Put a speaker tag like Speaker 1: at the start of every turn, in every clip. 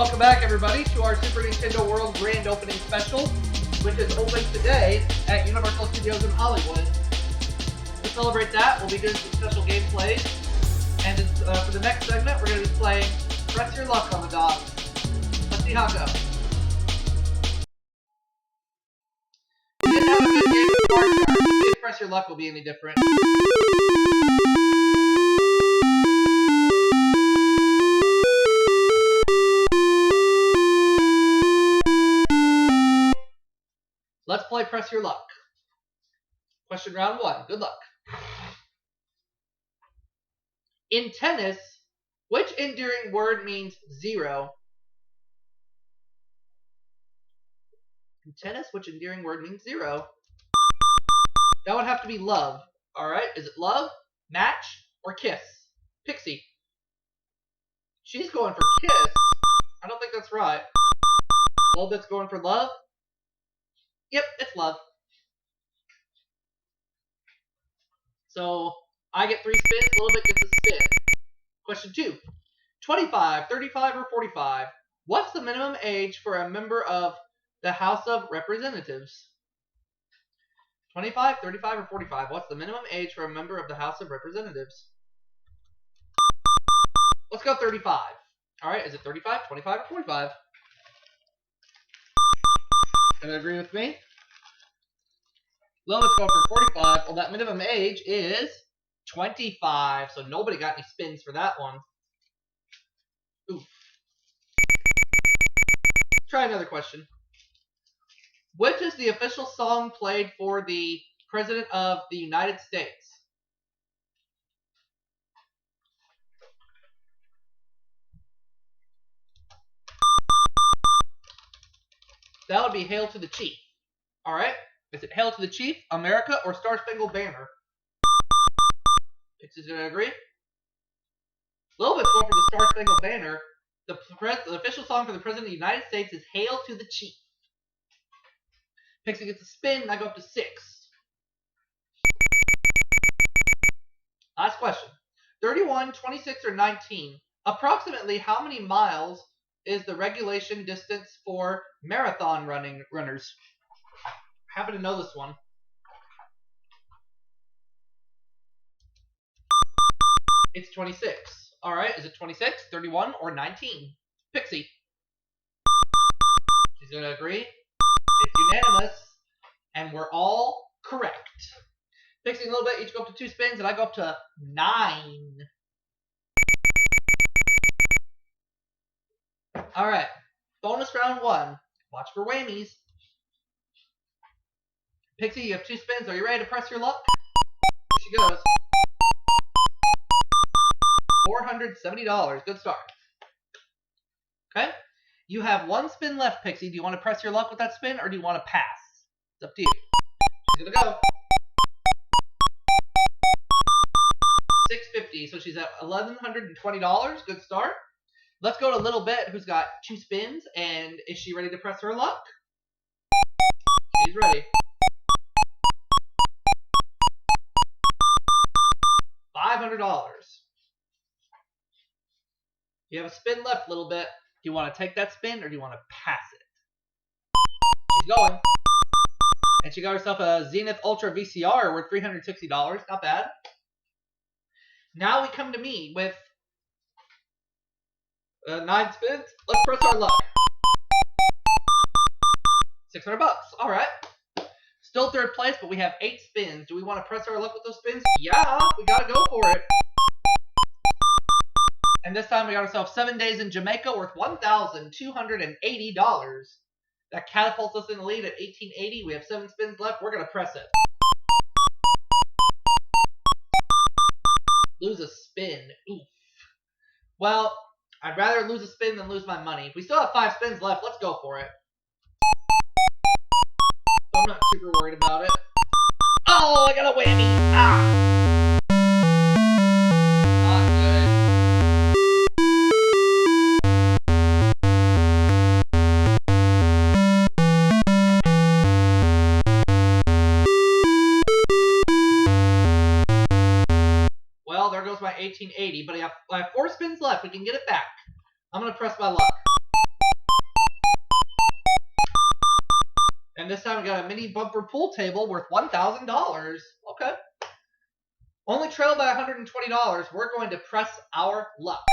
Speaker 1: Welcome back, everybody, to our Super Nintendo World Grand Opening Special, which is open today at Universal Studios in Hollywood. To celebrate that, we'll be doing some special gameplay, and for the next segment, we're going to be playing Press Your Luck on the dog. Let's see how it goes. We didn't have a good game with card charts. Let's see if Press Your Luck will be any different. Let's play Press Your Luck. Question round 1. Good luck. In tennis, which endearing word means 0? In tennis, which endearing word means 0? That would have to be love. Alright, is it love, match, or kiss? Pixie. She's going for kiss. I don't think that's right. Lilbit's going for love. Yep, it's love. So, I get 3 spins, Lilbit gets a spin. Question 2. 25, 35, or 45? What's the minimum age for a member of the House of Representatives? 25, 35, or 45? What's the minimum age for a member of the House of Representatives? Let's go 35. Alright, is it 35, 25, or 45? Gonna agree with me? Lilbit's going for 45. Well, that minimum age is 25. So nobody got any spins for that one. Oof. Try another question. Which is the official song played for the President of the United States? That would be Hail to the Chief. Alright. Is it Hail to the Chief, America, or Star Spangled Banner? Pixie's gonna agree? Lilbit's going for the Star Spangled Banner. The official song for the President of the United States is Hail to the Chief. Pixie gets a spin, and I go up to 6. Last question. 31, 26, or 19? Approximately how many miles is the regulation distance for marathon runners? Happen to know this one. It's 26. Alright, is it 26, 31, or 19? Pixie. She's going to agree. It's unanimous, and we're all correct. Pixie and Lilbit each go up to 2 spins, and I go up to 9. Alright, bonus round 1. Watch for whammies. Pixie, you have 2 spins. Are you ready to press your luck? Here she goes. $470. Good start. Okay. You have 1 spin left, Pixie. Do you want to press your luck with that spin, or do you want to pass? It's up to you. She's going to go. $650. So she's at $1,120. Good start. Let's go to Little Bit, who's got 2 spins. And is she ready to press her luck? She's ready. $500. You have a spin left, Little Bit. Do you want to take that spin, or do you want to pass it? She's going. And she got herself a Zenith Ultra VCR worth $360. Not bad. Now we come to me with 9 spins. Let's press our luck. $600. All right. Still 3rd place, but we have 8 spins. Do we want to press our luck with those spins? Yeah, we got to go for it. And this time we got ourselves 7 days in Jamaica worth $1,280. That catapults us in the lead at 1880. We have 7 spins left. We're going to press it. Lose a spin. Oof. Well, I'd rather lose a spin than lose my money. We still have 5 spins left. Let's go for it. I'm not super worried about it. Oh, I got a whammy. Ah! Not good. Well, there goes my 1880, but I have 4 spins left. We can get it back. I'm going to press my luck. this time we got a mini bumper pool table worth $1,000. Okay. Only trailed by $120. We're going to press our luck.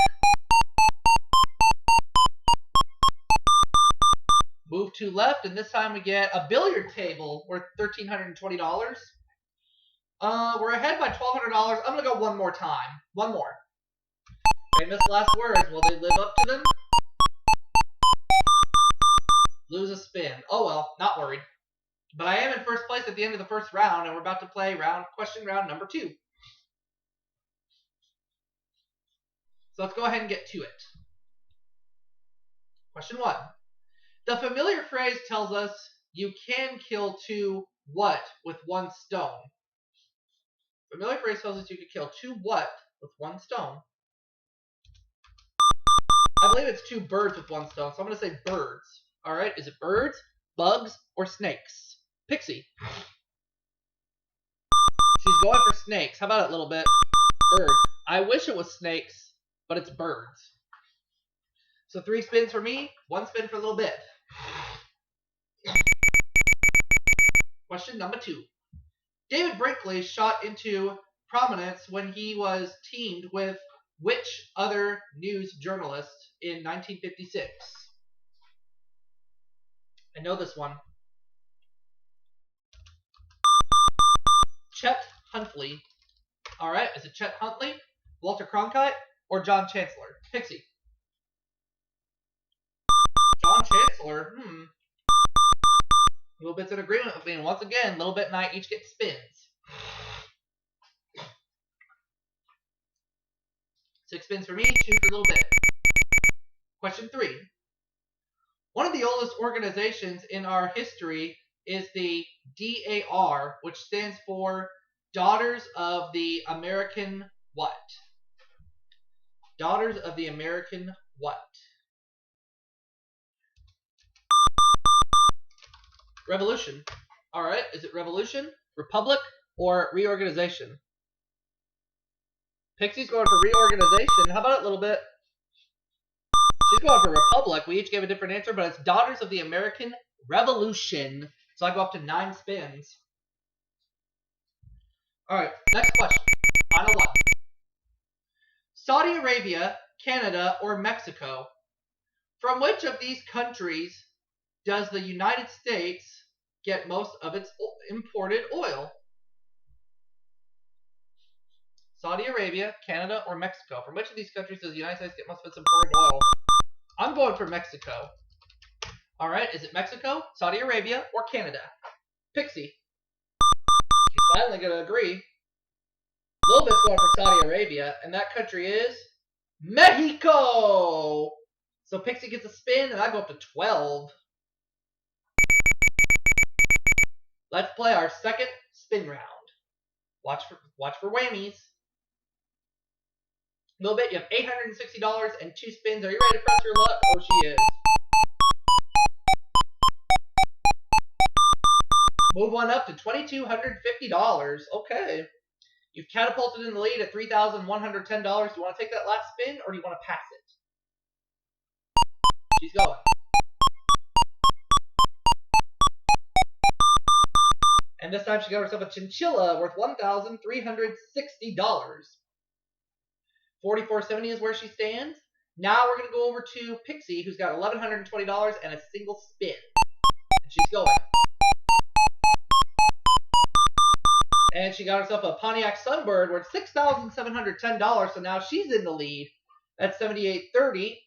Speaker 1: Move to left, and this time we get a billiard table worth $1,320. We're ahead by $1,200. I'm going to go one more time. One more. Famous last words. Will they live up to them? Lose a spin. Oh well, not worried. But I am in first place at the end of the first round, and we're about to play question round number 2. So let's go ahead and get to it. Question 1. The familiar phrase tells us you can kill 2 what with 1 stone? Familiar phrase tells us you can kill 2 what with 1 stone? I believe it's 2 birds with 1 stone, so I'm going to say birds. Alright, is it birds, bugs, or snakes? Pixie. She's going for snakes. How about it, little bit? Birds. I wish it was snakes, but it's birds. So 3 spins for me, 1 spin for a little bit. Question number 2. David Brinkley shot into prominence when he was teamed with which other news journalist in 1956? I know this one. Chet Huntley. Alright, is it Chet Huntley, Walter Cronkite, or John Chancellor? Pixie. John Chancellor. Little Bit's in agreement with me. And once again, Little Bit and I each get spins. 6 spins for me, 2 for Little Bit. Question 3. One of the oldest organizations in our history is the DAR, which stands for Daughters of the American what? Daughters of the American what? Revolution. Alright, is it revolution, republic, or reorganization? Pixie's going for reorganization. How about it, Little Bit? She's going for republic. We each gave a different answer, but it's Daughters of the American Revolution. So I go up to 9 spins. Alright, next question. Final one. Saudi Arabia, Canada, or Mexico? From which of these countries does the United States get most of its imported oil? Saudi Arabia, Canada, or Mexico? From which of these countries does the United States get most of its imported oil? I'm going for Mexico. Alright, is it Mexico, Saudi Arabia, or Canada? Pixie. She's finally going to agree. Little Bit's going for Saudi Arabia, and that country is Mexico! So Pixie gets a spin, and I go up to 12. Let's play our second spin round. Watch for whammies. Little Bit, you have $860 and 2 spins. Are you ready to press your luck? Oh, she is. Move one up to $2,250. Okay. You've catapulted in the lead at $3,110. Do you want to take that last spin, or do you want to pass it? She's going. And this time she got herself a chinchilla worth $1,360. $44.70 is where she stands. Now we're going to go over to Pixie, who's got $1,120 and a single spin. And she's going. And she got herself a Pontiac Sunbird worth $6,710, so now she's in the lead at $78.30.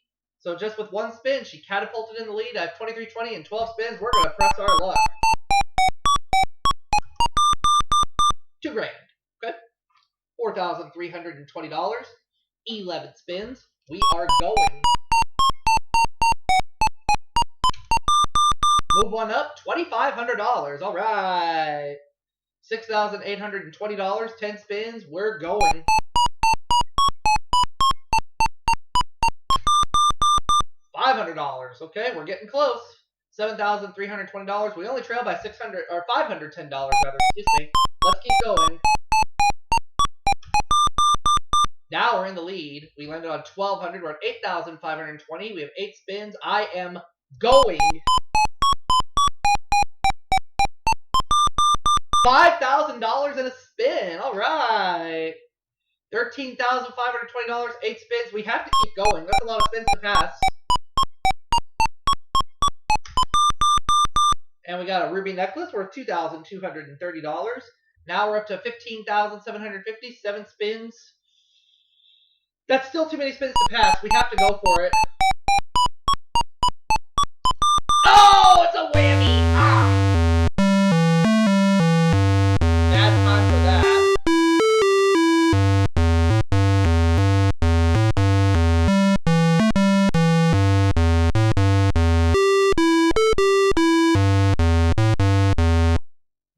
Speaker 1: So just with 1 spin, she catapulted in the lead at $23.20 and 12 spins. We're going to press our luck. $2,000. Okay. $4,320. 11 spins. We are going. Move one up. $2,500. All right. $6,820. 10 spins. We're going. $500. Okay, we're getting close. $7,320. We only trail by $510 rather. Excuse me. Let's keep going. Now we're in the lead. We landed on 1,200. We're at 8,520. We have 8 spins. I am going. $5,000 in a spin. All right. $13,520, 8 spins. We have to keep going. That's a lot of spins to pass. And we got a ruby necklace worth $2,230. Now we're up to $15,750, 7 spins. That's still too many spins to pass. We have to go for it. Oh, it's a whammy! Ah! Bad time for that.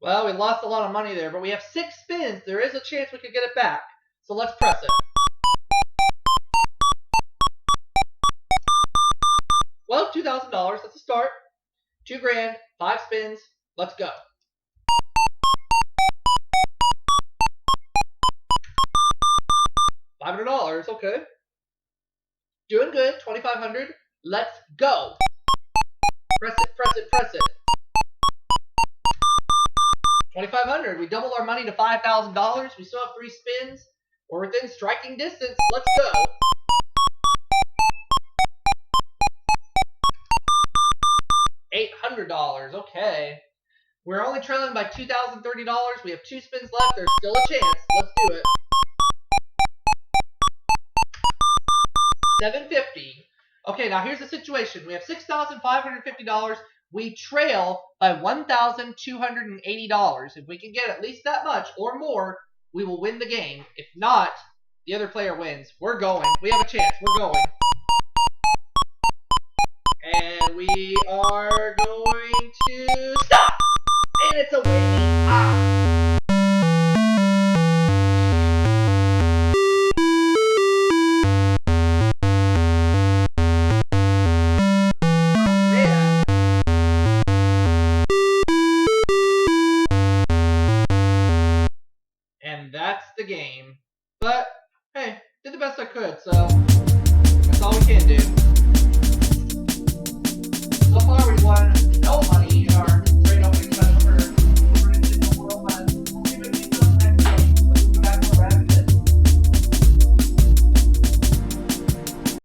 Speaker 1: Well, we lost a lot of money there, but we have 6 spins. There is a chance we could get it back. So let's press it. Well, $2,000. That's a start. $2 grand, 5 spins. Let's go. $500. Okay. Doing good. 2,500. Let's go. Press it, press it, press it. 2,500. We doubled our money to $5,000. We still have 3 spins. We're within striking distance. Let's go. $800. Okay. We're only trailing by $2,030. We have 2 spins left. There's still a chance. Let's do it. $750. Okay, now here's the situation. We have $6,550. We trail by $1,280. If we can get at least that much or more, we will win the game. If not, the other player wins. We're going. We have a chance. We're going. And we are going to stop! And it's a whammy. Ah! And that's the game. But, hey, did the best I could, so that's all we can do. So far we won